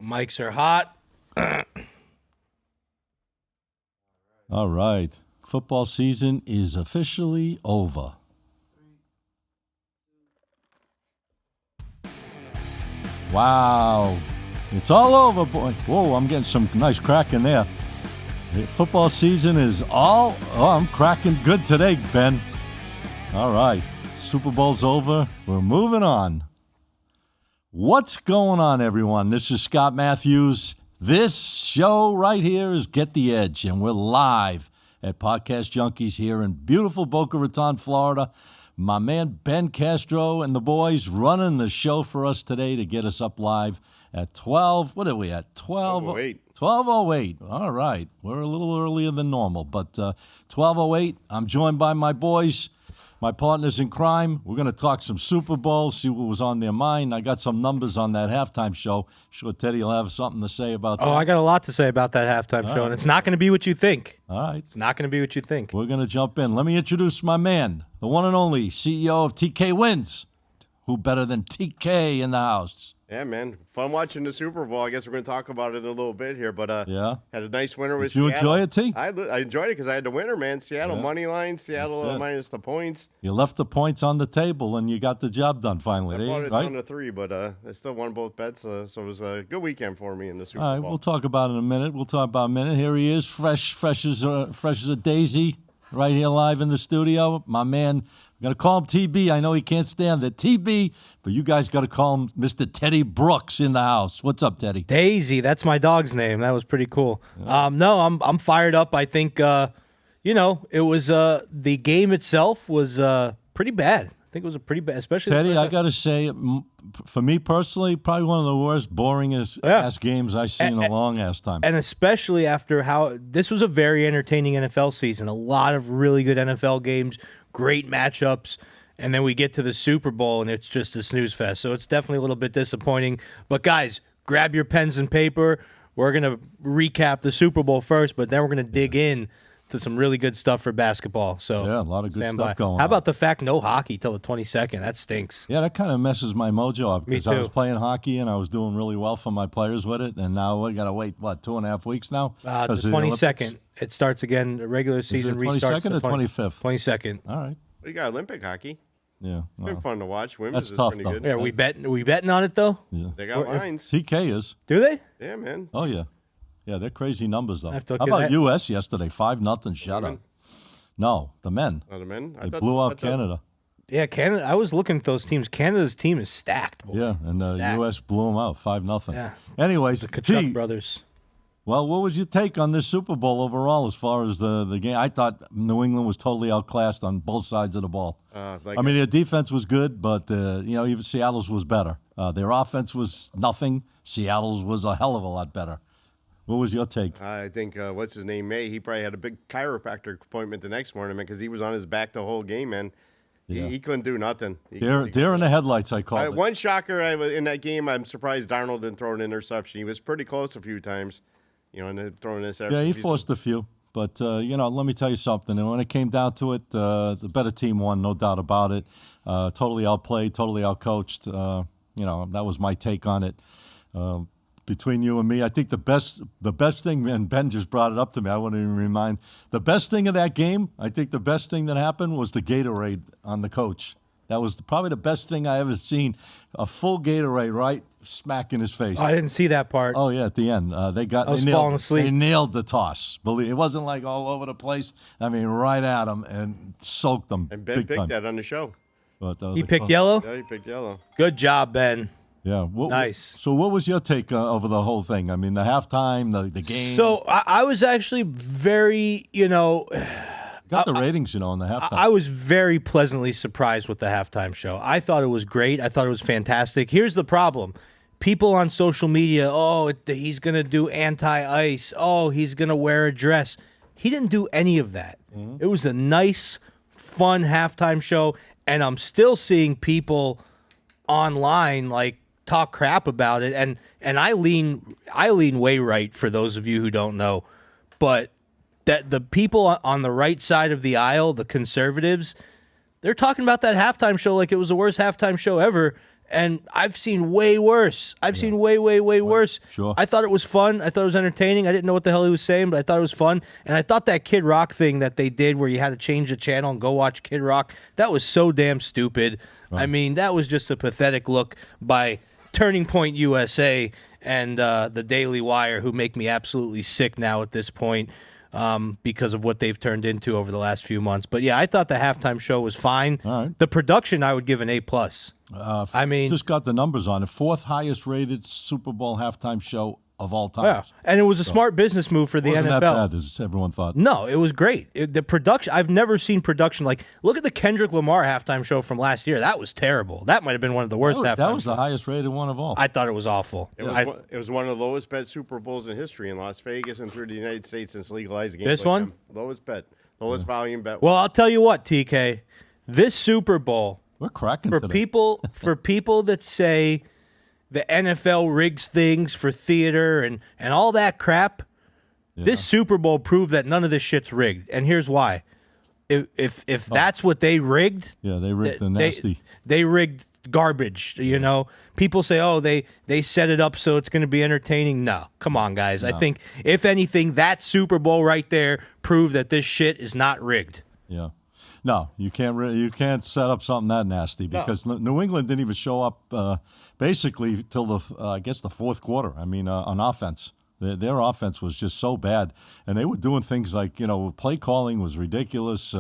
Mics are hot. All right. Football season is officially over. Wow. It's all over, boy. Whoa, I'm getting some nice crack in there. The football season is all... Oh, I'm cracking good today, Ben. All right. Super Bowl's over. We're moving on. What's going on, everyone? This is Scott Matthews. This show right here is Get the Edge, and we're live at Podcast Junkies here in beautiful Boca Raton, Florida. My man Ben Castro and the boys running the show for us today to get us up live at 12. What are we at? 12:08. 12:08. All right. We're a little earlier than normal, but 12:08. I'm joined by my boys, my partners in crime. We're going to talk some Super Bowl, see what was on their mind. I got some numbers on that halftime show. Sure, Teddy will have something to say about that. Oh, I got a lot to say about that halftime show, and it's not going to be what you think. All right. It's not going to be what you think. We're going to jump in. Let me introduce my man, the one and only CEO of TK Wins. Who better than TK in the house? Yeah, man. Fun watching the Super Bowl. I guess we're going to talk about it in a little bit here, but Yeah. had a nice winner with Did you Seattle. enjoy it, T? I enjoyed it because I had the winner, man. Seattle Yeah. money line, Seattle That's it. minus the points. You left the points on the table, and you got the job done finally. I brought it right? down to 3, but I still won both bets, so it was a good weekend for me in the Super All right, Bowl. we'll talk about it in a minute. Here he is, fresh as a daisy, right here live in the studio. My man, I'm going to call him TB. I know he can't stand it. TB, but you guys got to call him Mr. Teddy Brooks in the house. What's up, Teddy? Daisy, that's my dog's name. That was pretty cool. No, I'm fired up. I think, it was the game itself was pretty bad. I think it was a pretty bad, especially Teddy, I got to say, for me personally, probably one of the worst, boringest ass games I've seen in a long ass time. And especially after how this was a very entertaining NFL season. A lot of really good NFL games, great matchups. And then we get to the Super Bowl, and it's just a snooze fest. So it's definitely a little bit disappointing. But, guys, grab your pens and paper. We're going to recap the Super Bowl first, but then we're going to dig in to some really good stuff for basketball. So Yeah, a lot of good stand stuff by. going on. How about the fact no hockey till the 22nd? That stinks. Yeah, that kind of messes my mojo up Me because I was too. playing hockey and I was doing really well for my players with it, and now we got to wait, 2.5 weeks now? The 'Cause of 22nd. Olympics? It starts again. The regular season it restarts 22nd the or 25th? 22nd. All right. We got Olympic hockey. Yeah. It's been fun to watch. Women's That's is tough, pretty though. good. Yeah, we betting on it though. Yeah. They got Or if- lines. TK is. Do they? Yeah, man. Oh, yeah. Yeah, they're crazy numbers, though. I have to look How at about that. U.S. yesterday? 5-0 shutout. women? No, the men. Oh, the men? They blew out Canada. Yeah, Canada. I was looking at those teams. Canada's team is stacked. Boy. Yeah, and the Stacked. U.S. blew them out 5-0. Yeah. Anyways, The Kachuk T, brothers. well, what was your take on this Super Bowl overall as far as the game? I thought New England was totally outclassed on both sides of the ball. I mean, their defense was good, but, even Seattle's was better. Their offense was nothing. Seattle's was a hell of a lot better. What was your take? I think, what's his name, May, he probably had a big chiropractor appointment the next morning, man, because he was on his back the whole game, man. Yeah. He couldn't do nothing. Deer in the headlights, I call it. One shocker in that game, I'm surprised Darnold didn't throw an interception. He was pretty close a few times, and then throwing this. Yeah, he forced a few. But, let me tell you something. And when it came down to it, the better team won, no doubt about it. Totally outplayed, totally outcoached. That was my take on it. Between you and me, I think the best thing, and Ben just brought it up to me, I wouldn't even remind, the best thing of that game, I think the best thing that happened was the Gatorade on the coach. That was probably the best thing I ever seen, a full Gatorade right smack in his face. Oh, I didn't see that part. Oh, yeah, at the end. I was falling asleep. They nailed the toss. Believe it wasn't like all over the place. I mean, right at him and soaked them. And Ben big picked time. that on the show. But, He picked yellow? Yeah, he picked yellow. Good job, Ben. Yeah. Nice. So what was your take over the whole thing? I mean, the halftime, the game. So I was actually very, got the ratings, in the halftime. I was very pleasantly surprised with the halftime show. I thought it was great. I thought it was fantastic. Here's the problem. People on social media, he's going to do anti-ice. Oh, he's going to wear a dress. He didn't do any of that. Mm-hmm. It was a nice, fun halftime show, and I'm still seeing people online talk crap about it, and I lean way right, for those of you who don't know, but that the people on the right side of the aisle, the conservatives, they're talking about that halftime show like it was the worst halftime show ever, And I've seen way worse. I've seen way worse. Sure. I thought it was fun. I thought it was entertaining. I didn't know what the hell he was saying, but I thought it was fun. And I thought that Kid Rock thing that they did where you had to change the channel and go watch Kid Rock, that was so damn stupid. Right. I mean, that was just a pathetic look by Turning Point USA and the Daily Wire, who make me absolutely sick now at this point. Because of what they've turned into over the last few months. But yeah, I thought the halftime show was fine. All right. The production, I would give an A+. I mean, just got the numbers on it. 4th highest rated Super Bowl halftime show of all time. yeah, and it was a smart business move for the Wasn't NFL. that bad as everyone thought. No, it was great. The production, I've never seen production like, look at the Kendrick Lamar halftime show from last year. That was terrible. That might have been one of the worst halftime That was shows. the highest rated one of all. I thought it was awful. It was one of the lowest bet Super Bowls in history in Las Vegas and through the United States since legalized games. This one? Lowest bet. Lowest volume bet. Well, I'll tell you what, TK. This Super Bowl, We're cracking for today. people that say the NFL rigs things for theater and all that crap, this Super Bowl proved that none of this shit's rigged. And here's why. If that's what they rigged, Yeah, they rigged the nasty. They rigged garbage, you know. People say, "Oh, they set it up so it's going to be entertaining." No. Come on, guys. I think if anything, that Super Bowl right there proved that this shit is not rigged. Yeah. No, you can't set up something that nasty because New England didn't even show up basically till the fourth quarter. I mean, on offense, their offense was just so bad, and they were doing things like play calling was ridiculous,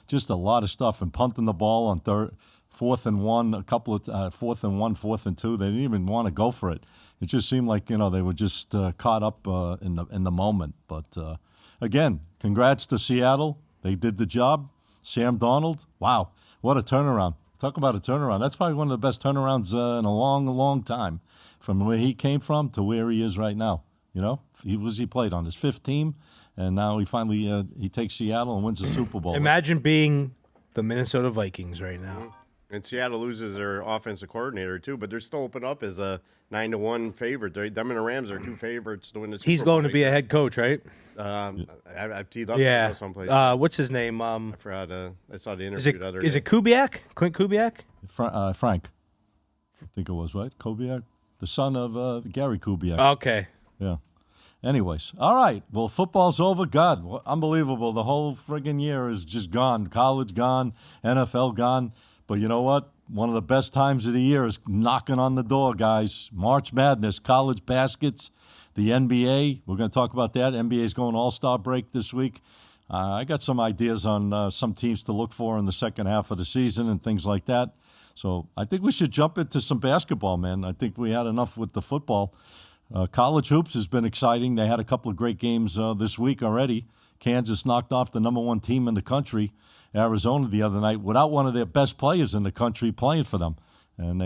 just a lot of stuff, and punting the ball on 4th and 1, a couple of 4th and 1, 4th and 2. They didn't even want to go for it. It just seemed like they were just caught up in the moment. But again, congrats to Seattle. They did the job. Sam Darnold, wow, what a turnaround. Talk about a turnaround. That's probably one of the best turnarounds in a long, long time from where he came from to where he is right now. He played on his 5th team, and now he finally he takes Seattle and wins the Super Bowl. Imagine being the Minnesota Vikings right now. And Seattle loses their offensive coordinator, too, but they're still open up as a 9-1 favorite. Them and the Rams are 2 favorites to win the Super Bowl. He's going to be a head coach, right? I've teed up someplace. What's his name? I forgot. I saw the interview the other day. Is it Kubiak? Clint Kubiak? Frank, I think it was, right? Kubiak, the son of Gary Kubiak. Okay. Yeah. Anyways, all right. Well, football's over. God, unbelievable. The whole friggin' year is just gone. College gone, NFL gone. But you know what? One of the best times of the year is knocking on the door, guys. March Madness, college baskets, the NBA. We're going to talk about that. NBA's going all-star break this week. I got some ideas on some teams to look for in the second half of the season and things like that. So I think we should jump into some basketball, man. I think we had enough with the football. College hoops has been exciting. They had a couple of great games this week already. Kansas knocked off the number 1 team in the country, Arizona, the other night without one of their best players in the country playing for them. And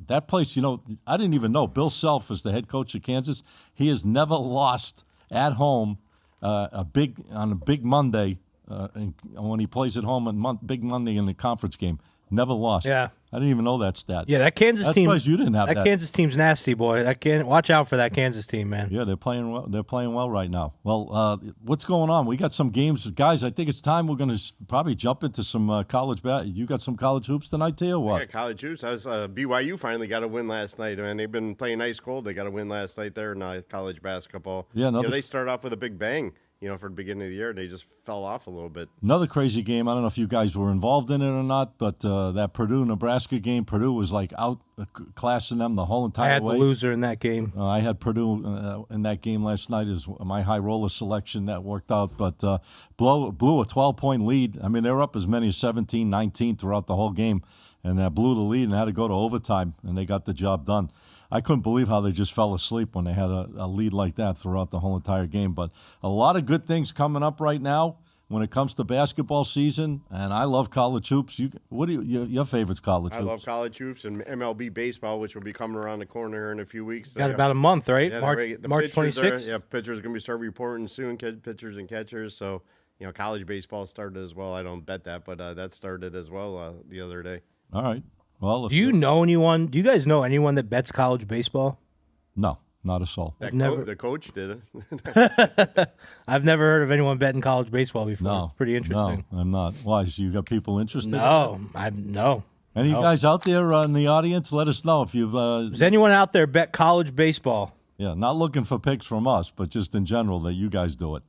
that place, I didn't even know. Bill Self is the head coach of Kansas. He has never lost at home on a big Monday when he plays at home on Big Monday in the conference game. Never lost. Yeah. I didn't even know that stat. Yeah, that Kansas team. You didn't have that. That Kansas team's nasty, boy. Watch out for that Kansas team, man. Yeah, they're playing well. They're playing well right now. Well, what's going on? We got some games, guys. I think it's time we're going to probably jump into some college. You got some college hoops tonight, too, or what? Yeah, college hoops. BYU finally got a win last night, man. They've been playing ice cold. They got a win last night there in college basketball. Yeah, they started off with a big bang. For the beginning of the year, they just fell off a little bit. Another crazy game. I don't know if you guys were involved in it or not, but that Purdue-Nebraska game, Purdue was like outclassing them the whole entire way. I had the loser in that game. I had Purdue in that game last night as my high roller selection. That worked out, but blew a 12-point lead. I mean, they were up as many as 17, 19 throughout the whole game, and blew the lead and had to go to overtime, and they got the job done. I couldn't believe how they just fell asleep when they had a lead like that throughout the whole entire game. But a lot of good things coming up right now when it comes to basketball season, and I love college hoops. Your favorite's college hoops? I love college hoops and MLB baseball, which will be coming around the corner here in a few weeks. Got about a month, right? Yeah, March 26th? Yeah, pitchers are going to start reporting soon, pitchers and catchers. So, college baseball started as well. I don't bet that, but that started as well the other day. All right. Well, do you know anyone? Do you guys know anyone that bets college baseball? No, not a soul. The coach did it. I've never heard of anyone betting college baseball before. No, it's pretty interesting. No, I'm not. Why? So you got people interested? No, no. Any guys out there in the audience? Let us know if you've. Does anyone out there bet college baseball? Yeah, not looking for picks from us, but just in general that you guys do it.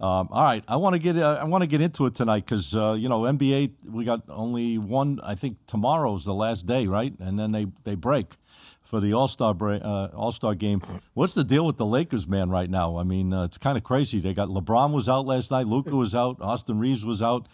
All right, I want to get into it tonight because NBA, we got only one. I think tomorrow's the last day, right? And then they break for the All-Star game. What's the deal with the Lakers, man, right now? I mean, it's kind of crazy. They got LeBron was out last night, Luka was out, Austin Reeves was out.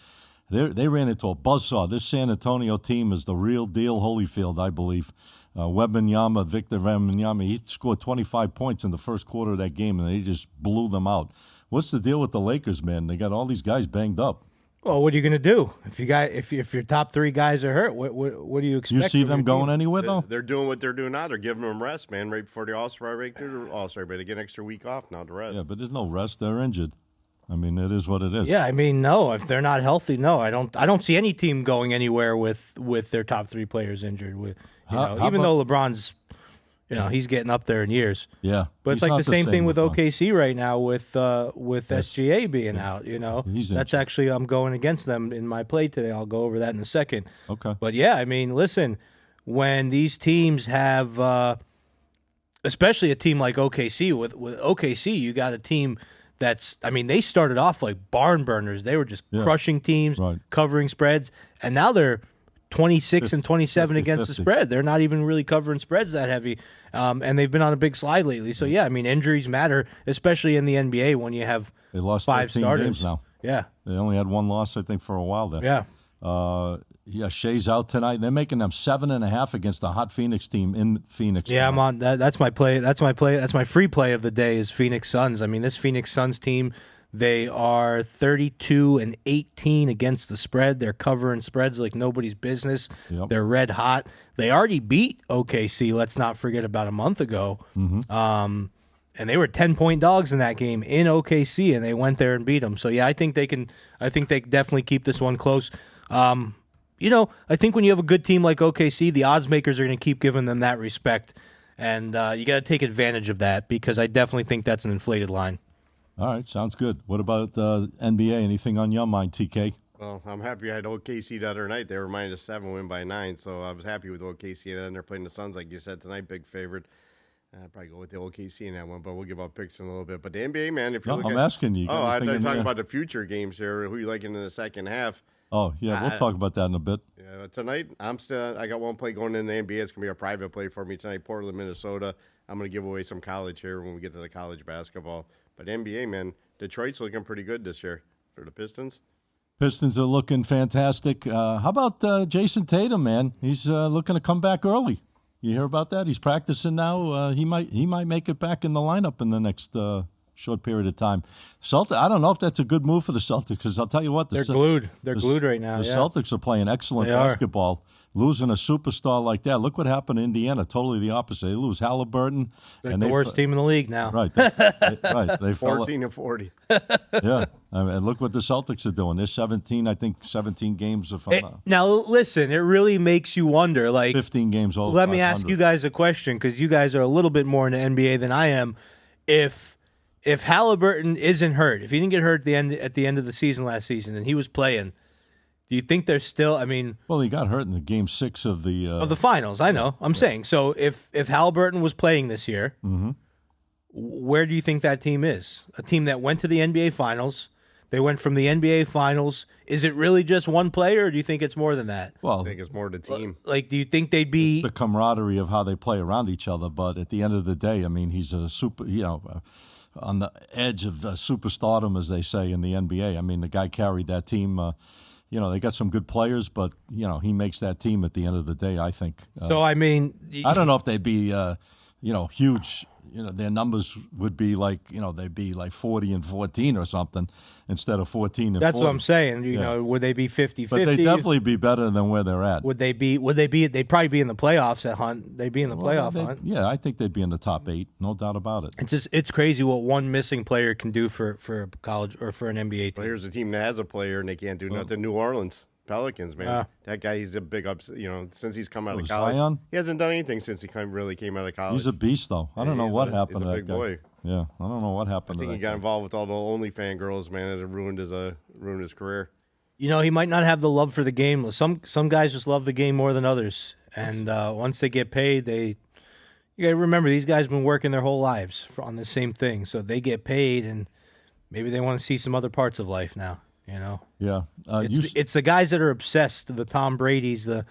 They ran into a buzzsaw. This San Antonio team is the real deal Holyfield, I believe. Victor Wembanyama, he scored 25 points in the first quarter of that game, and they just blew them out. What's the deal with the Lakers, man? They got all these guys banged up. Well, what are you going to do if your top three guys are hurt? What do you expect? You see them going anywhere though? They're doing what they're doing now. They're giving them rest, man. Right before the All-Star break, but they get an extra week off now to rest. Yeah, but there's no rest. They're injured. I mean, it is what it is. Yeah, I mean, no. If they're not healthy, no. I don't see any team going anywhere with their top three players injured. Even though LeBron's, he's getting up there in years. Yeah, but it's like the same thing with OKC right now with SGA being out. That's actually I'm going against them in my play today. I'll go over that in a second. Okay. But yeah, I mean, listen, when these teams have, especially a team like OKC, with OKC, you got a team. They started off like barn burners. They were just crushing teams, covering spreads, and now they're 26 and 27 against the spread. They're not even really covering spreads that heavy, and they've been on a big slide lately. So, yeah, I mean, injuries matter, especially in the NBA when you have they lost 5 starters. Games now. Yeah. They only had one loss, I think, for a while there. Yeah. Shea's out tonight. They're making them 7.5 against a hot Phoenix team in Phoenix. Yeah, I'm on that. That's my play. That's my free play of the day is Phoenix Suns. I mean, this Phoenix Suns team, they are 32 and 18 against the spread. They're covering spreads like nobody's business. Yep. They're red hot. They already beat OKC. Let's not forget about a month ago. Mm-hmm. And they were 10-point dogs in that game in OKC, and they went there and beat them. So yeah, I think they can. I think they definitely keep this one close. I think when you have a good team like OKC, the odds makers are going to keep giving them that respect, and you got to take advantage of that because I definitely think that's an inflated line. All right, sounds good. What about NBA? Anything on your mind, TK? Well, I'm happy I had OKC the other night. They were -7, win by 9, so I was happy with OKC. And they're playing the Suns, like you said, tonight, big favorite. I'd probably go with the OKC in that one, but we'll give out picks in a little bit. But the NBA, man, if you look I'm asking you. I'm talking about the future games here. Who you liking in the second half? Oh, yeah, we'll talk about that in a bit. Yeah, tonight, I got one play going in the NBA. It's going to be a private play for me tonight, Portland, Minnesota. I'm going to give away some college here when we get to the college basketball. But NBA, man, Detroit's looking pretty good this year for the Pistons. Pistons are looking fantastic. How about Jason Tatum, man? He's looking to come back early. You hear about that? He's practicing now. He might make it back in the lineup in the next short period of time. I don't know if that's a good move for the Celtics because I'll tell you what. They're glued. They're glued right now. The Celtics are playing excellent basketball. Losing a superstar like that. Look what happened to Indiana. Totally the opposite. They lose Halliburton. They're the worst team in the league now. Right. They 14 and 40. Yeah. And look what the Celtics are doing. They're 17 games. Now, listen, it really makes you wonder. 15 games over. Let me ask you guys a question because you guys are a little bit more in the NBA than I am. If Halliburton isn't hurt, if he didn't get hurt at the end of the season last season and he was playing, do you think there's still? I mean, well, he got hurt in the game 6 of the finals. I know. I'm saying so. If Halliburton was playing this year, where do you think that team is? A team that went to the NBA finals. They went from the NBA finals. Is it really just one player, or do you think it's more than that? Well, I think it's more the team. Do you think they'd be the camaraderie of how they play around each other? But at the end of the day, I mean, he's a super. On the edge of superstardom, as they say in the NBA. I mean, the guy carried that team. They got some good players, but, he makes that team at the end of the day, I think. So, I mean... I don't know if they'd be, huge. Their numbers would be like, they'd be like 40 and 14 or something instead of 14 and 40. That's what I'm saying. Would they be 50-50? But they'd definitely be better than where they're at. Would they be? They'd probably be in the playoffs at Hunt. They'd be in the playoff hunt. Yeah, I think they'd be in the top 8. No doubt about it. It's crazy what one missing player can do for a college or for an NBA team. Well, here's a team that has a player and they can't do nothing. New Orleans Pelicans, man. That guy, he's a big ups. Since he's come out of college, Zion? He hasn't done anything since he really came out of college. He's a beast, though. I don't know what happened to that big guy. Boy. Yeah, I don't know what happened. I think he got involved with all the OnlyFans girls, man. It ruined his career. You know, he might not have the love for the game. Some guys just love the game more than others, and once they get paid, you got to remember these guys have been working their whole lives on the same thing, so they get paid, and maybe they want to see some other parts of life now. You know, Yeah. it's the guys that are obsessed, the Tom Brady's, the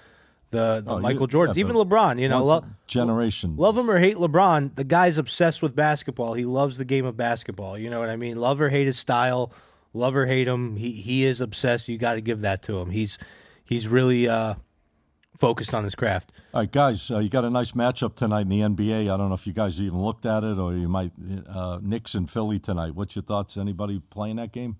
Michael Jordans, yeah, even LeBron. You know, generation. love him or hate LeBron, the guy's obsessed with basketball. He loves the game of basketball. You know what I mean? Love or hate his style, love or hate him, he is obsessed. You got to give that to him. He's really focused on his craft. All right, guys, you got a nice matchup tonight in the NBA. I don't know if you guys even looked at it, or you might Knicks and Philly tonight. What's your thoughts? Anybody playing that game?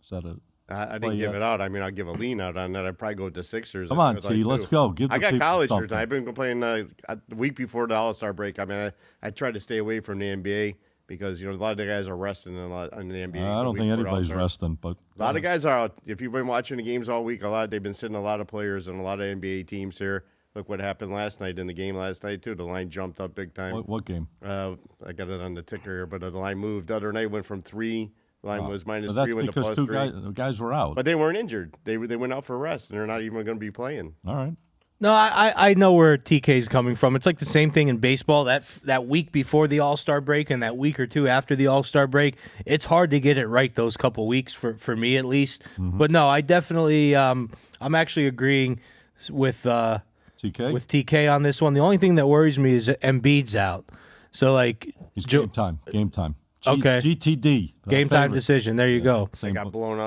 Is that a I didn't give it out. I mean, I'll give a lean out on that. I'd probably go with the Sixers. Come on, T. Let's go. Give the I got people college here something. tonight. I've been playing the week before the All-Star break. I mean, I tried to stay away from the NBA because, you know, a lot of the guys are resting in the NBA. I don't think anybody's resting, but A lot of guys are out. If you've been watching the games all week, they've been sitting a lot of players and a lot of NBA teams here. Look what happened last night in the game last night, too. The line jumped up big time. What game? I got it on the ticker here, but the line moved. The other night went from 3. The line was minus That's 3 when the because plus two 3. guys were out. But they weren't injured. They went out for rest, and they're not even going to be playing. All right. No, I know where TK's coming from. It's like the same thing in baseball. That week before the All-Star break and that week or two after the All-Star break, it's hard to get it right those couple weeks for me at least. Mm-hmm. But no, I definitely I'm actually agreeing with TK on this one. The only thing that worries me is that Embiid's out. So like It's game time. Okay. GTD. Game time decision. There you go. They got blown out.